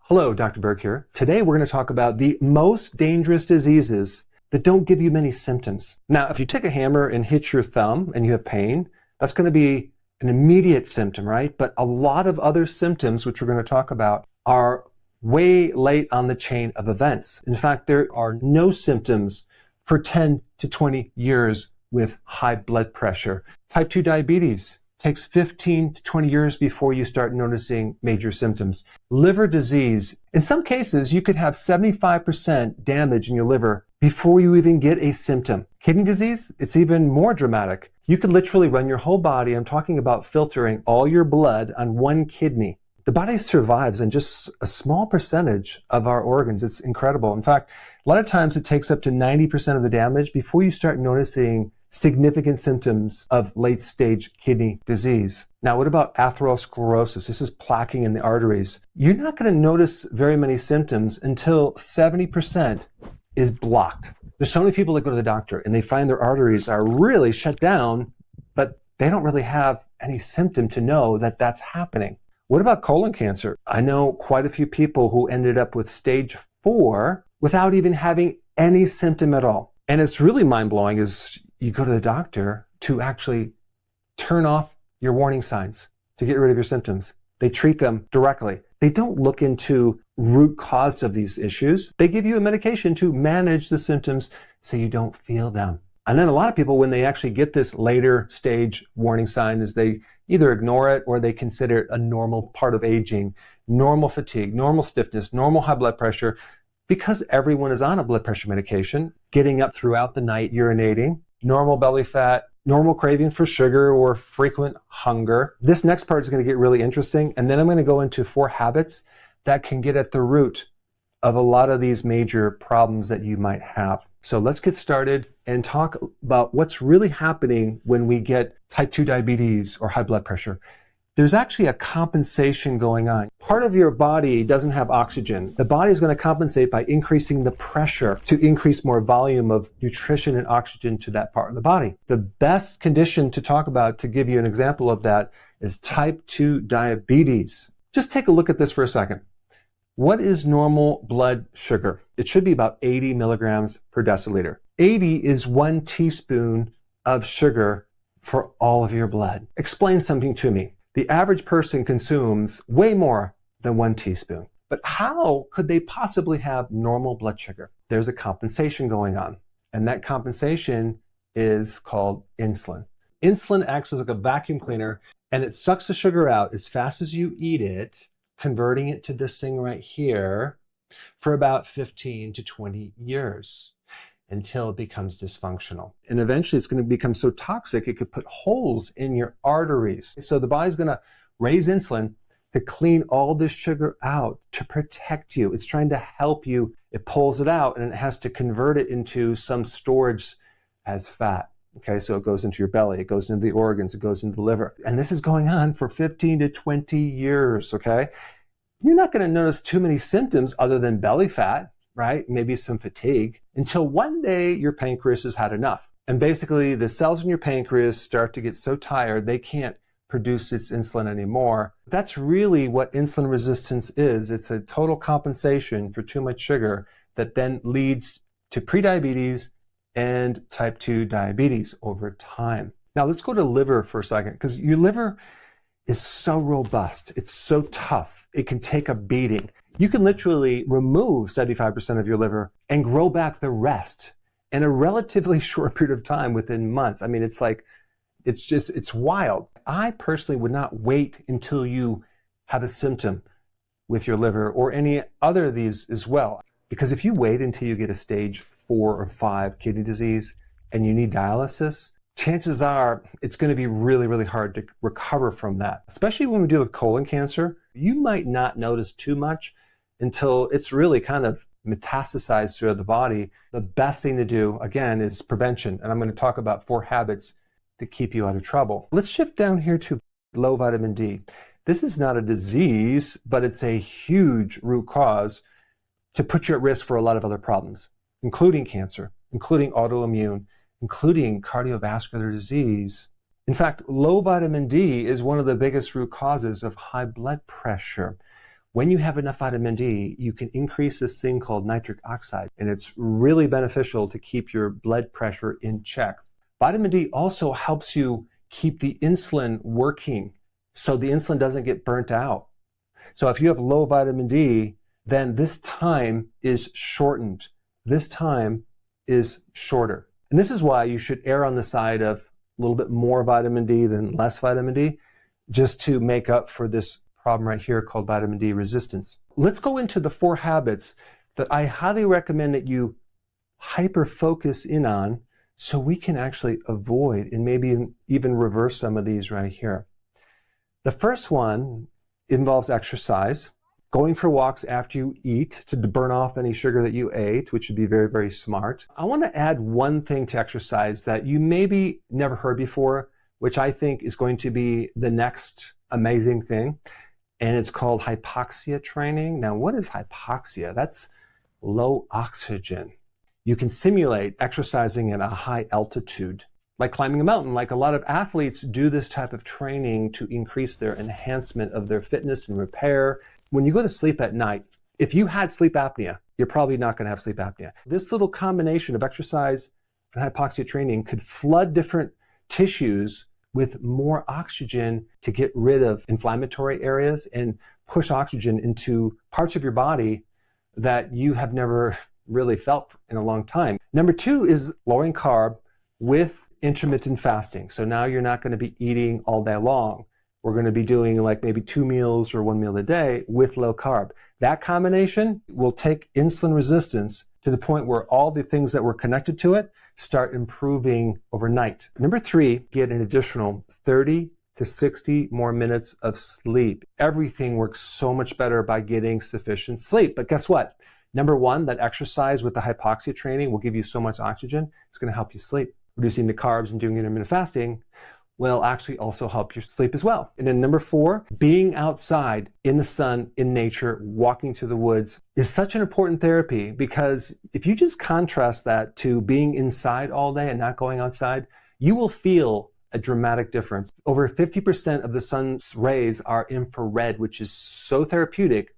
Hello, Dr. Berg here. Today we're going to talk about the most dangerous diseases that don't give you many symptoms. Now, if you take a hammer and hit your thumb and you have pain, that's going to be an immediate symptom, right? But a lot of other symptoms, which we're going to talk about, are way late on the chain of events. In fact, there are no symptoms for 10 to 20 years with high blood pressure. Type 2 diabetes takes 15 to 20 years before you start noticing major symptoms. Liver disease, in some cases, you could have 75% damage in your liver before you even get a symptom. Kidney disease, it's even more dramatic. You could literally run your whole body. I'm talking about filtering all your blood on one kidney. The body survives on just a small percentage of our organs. It's incredible. In fact, a lot of times it takes up to 90% of the damage before you start noticing significant symptoms of late-stage kidney disease. Now, what about atherosclerosis? This is plaquing in the arteries. You're not going to notice very many symptoms until 70% is blocked. There's so many people that go to the doctor and they find their arteries are really shut down, but they don't really have any symptom to know that that's happening. What about colon cancer? I know quite a few people who ended up with stage 4 without even having any symptom at all. And it's really mind-blowing is you go to the doctor to actually turn off your warning signs to get rid of your symptoms. They treat them directly. They don't look into root cause of these issues. They give you a medication to manage the symptoms so you don't feel them. And then a lot of people, when they actually get this later stage warning sign, is they either ignore it or they consider it a normal part of aging, normal fatigue, normal stiffness, normal high blood pressure. Because everyone is on a blood pressure medication, getting up throughout the night, urinating, normal belly fat, normal craving for sugar or frequent hunger. This next part is going to get really interesting. And then I'm going to go into 4 habits that can get at the root of a lot of these major problems that you might have. So let's get started and talk about what's really happening when we get type 2 diabetes or high blood pressure. There's actually a compensation going on. Part of your body doesn't have oxygen. The body is going to compensate by increasing the pressure to increase more volume of nutrition and oxygen to that part of the body. The best condition to talk about, to give you an example of that, is type 2 diabetes. Just take a look at this for a second. What is normal blood sugar? It should be about 80 milligrams per deciliter. 80 is 1 teaspoon of sugar for all of your blood. Explain something to me. The average person consumes way more than 1 teaspoon. But how could they possibly have normal blood sugar? There's a compensation going on, and that compensation is called insulin. Insulin acts as like a vacuum cleaner, and it sucks the sugar out as fast as you eat it, converting it to this thing right here for about 15 to 20 years. Until it becomes dysfunctional. And eventually it's going to become so toxic it could put holes in your arteries. So the body's going to raise insulin to clean all this sugar out to protect you. It's trying to help you. It pulls it out and it has to convert it into some storage as fat. Okay, so it goes into your belly, it goes into the organs, it goes into the liver. And this is going on for 15 to 20 years, okay? You're not going to notice too many symptoms other than belly fat, right? Maybe some fatigue, until one day your pancreas has had enough. And basically the cells in your pancreas start to get so tired they can't produce its insulin anymore. That's really what insulin resistance is. It's a total compensation for too much sugar that then leads to prediabetes and type 2 diabetes over time. Now let's go to liver for a second, because your liver is so robust. It's so tough. It can take a beating. You can literally remove 75% of your liver and grow back the rest in a relatively short period of time, within months. I mean, it's wild. I personally would not wait until you have a symptom with your liver or any other of these as well. Because if you wait until you get a stage 4 or 5 kidney disease and you need dialysis, chances are it's going to be really, really hard to recover from that. Especially when we deal with colon cancer, you might not notice too much until it's really kind of metastasized throughout the body. The best thing to do, again, is prevention. And I'm going to talk about 4 habits to keep you out of trouble. Let's shift down here to low vitamin D. This is not a disease, but it's a huge root cause to put you at risk for a lot of other problems, including cancer, including autoimmune, including cardiovascular disease. In fact, low vitamin D is one of the biggest root causes of high blood pressure. When you have enough vitamin D, you can increase this thing called nitric oxide, and it's really beneficial to keep your blood pressure in check. Vitamin D also helps you keep the insulin working so the insulin doesn't get burnt out. So if you have low vitamin D, then this time is shortened. This time is shorter. And this is why you should err on the side of a little bit more vitamin D than less vitamin D, just to make up for this problem right here called vitamin D resistance. Let's go into the 4 habits that I highly recommend that you hyper-focus in on so we can actually avoid and maybe even reverse some of these right here. The first one involves exercise, going for walks after you eat to burn off any sugar that you ate, which would be very, very smart. I want to add one thing to exercise that you maybe never heard before, which I think is going to be the next amazing thing. And it's called hypoxia training. Now, what is hypoxia? That's low oxygen. You can simulate exercising at a high altitude, like climbing a mountain. Like a lot of athletes do this type of training to increase their enhancement of their fitness and repair. When you go to sleep at night, if you had sleep apnea, you're probably not going to have sleep apnea. This little combination of exercise and hypoxia training could flood different tissues with more oxygen to get rid of inflammatory areas and push oxygen into parts of your body that you have never really felt in a long time. Number 2 is lowering carb with intermittent fasting. So now you're not going to be eating all day long. We're going to be doing like maybe 2 meals or 1 meal a day with low carb. That combination will take insulin resistance to the point where all the things that were connected to it start improving overnight. Number 3, get an additional 30 to 60 more minutes of sleep. Everything works so much better by getting sufficient sleep. But guess what? Number 1, that exercise with the hypoxia training will give you so much oxygen, it's going to help you sleep. Reducing the carbs and doing intermittent fasting will actually also help you sleep as well. And then number 4, being outside in the sun, in nature, walking through the woods is such an important therapy, because if you just contrast that to being inside all day and not going outside, you will feel a dramatic difference. Over 50% of the sun's rays are infrared, which is so therapeutic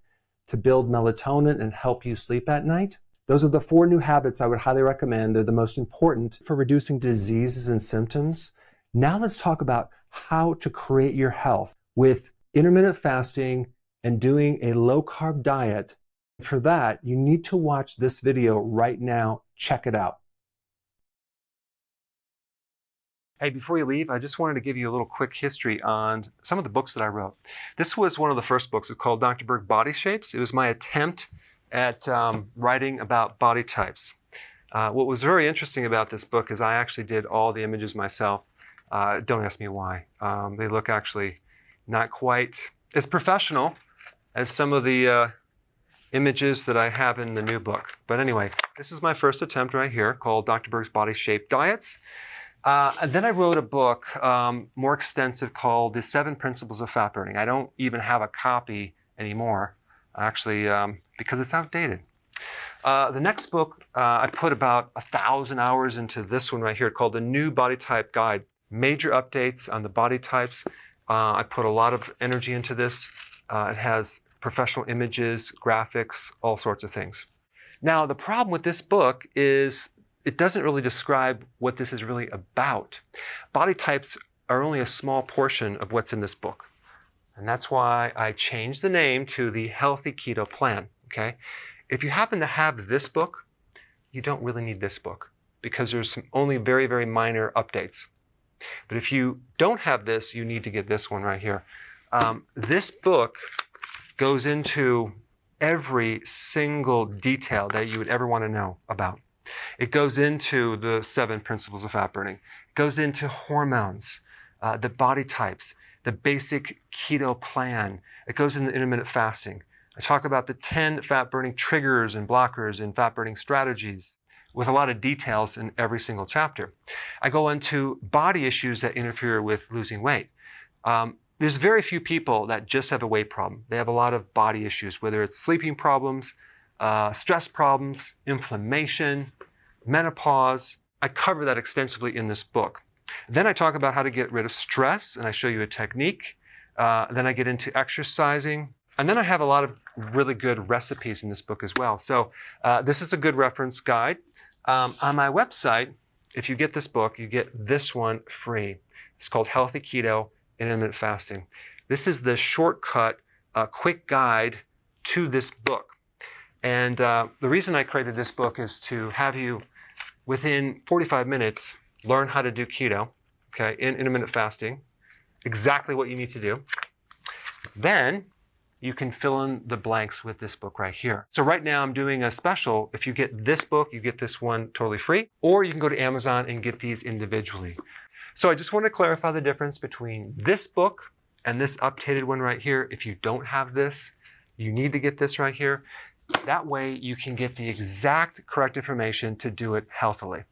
to build melatonin and help you sleep at night. Those are the 4 new habits I would highly recommend. They're the most important for reducing diseases and symptoms. Now let's talk about how to create your health with intermittent fasting and doing a low-carb diet. For that, you need to watch this video right now. Check it out. Hey, before you leave, I just wanted to give you a little quick history on some of the books that I wrote. This was one of the first books. It's called Dr. Berg Body Shapes. It was my attempt at writing about body types. What was very interesting about this book is I actually did all the images myself. Don't ask me why. They look actually not quite as professional as some of the images that I have in the new book. But anyway, this is my first attempt right here called Dr. Berg's Body Shape Diets. And then I wrote a book more extensive called The 7 Principles of Fat Burning. I don't even have a copy anymore, actually, because it's outdated. The next book, I put about 1,000 hours into this one right here called The New Body Type Guide. Major updates on the body types. I put a lot of energy into this. It has professional images, graphics, all sorts of things. Now, the problem with this book is it doesn't really describe what this is really about. Body types are only a small portion of what's in this book. And that's why I changed the name to the Healthy Keto Plan, okay? If you happen to have this book, you don't really need this book because there's some only very, very minor updates. But if you don't have this, you need to get this one right here. This book goes into every single detail that you would ever want to know about. It goes into the 7 principles of fat burning. It goes into hormones, the body types, the basic keto plan. It goes into intermittent fasting. I talk about the 10 fat burning triggers and blockers and fat burning strategies, with a lot of details in every single chapter. I go into body issues that interfere with losing weight. There's very few people that just have a weight problem. They have a lot of body issues, whether it's sleeping problems, stress problems, inflammation, menopause. I cover that extensively in this book. Then I talk about how to get rid of stress, and I show you a technique. Then I get into exercising. And then I have a lot of really good recipes in this book as well. So this is a good reference guide. On my website, if you get this book, you get this one free. It's called Healthy Keto and Intermittent Fasting. This is the shortcut, quick guide to this book. And the reason I created this book is to have you, within 45 minutes, learn how to do keto, okay, in intermittent fasting, exactly what you need to do. Then you can fill in the blanks with this book right here. So right now I'm doing a special. If you get this book, you get this one totally free, or you can go to Amazon and get these individually. So I just want to clarify the difference between this book and this updated one right here. If you don't have this, you need to get this right here. That way you can get the exact correct information to do it healthily.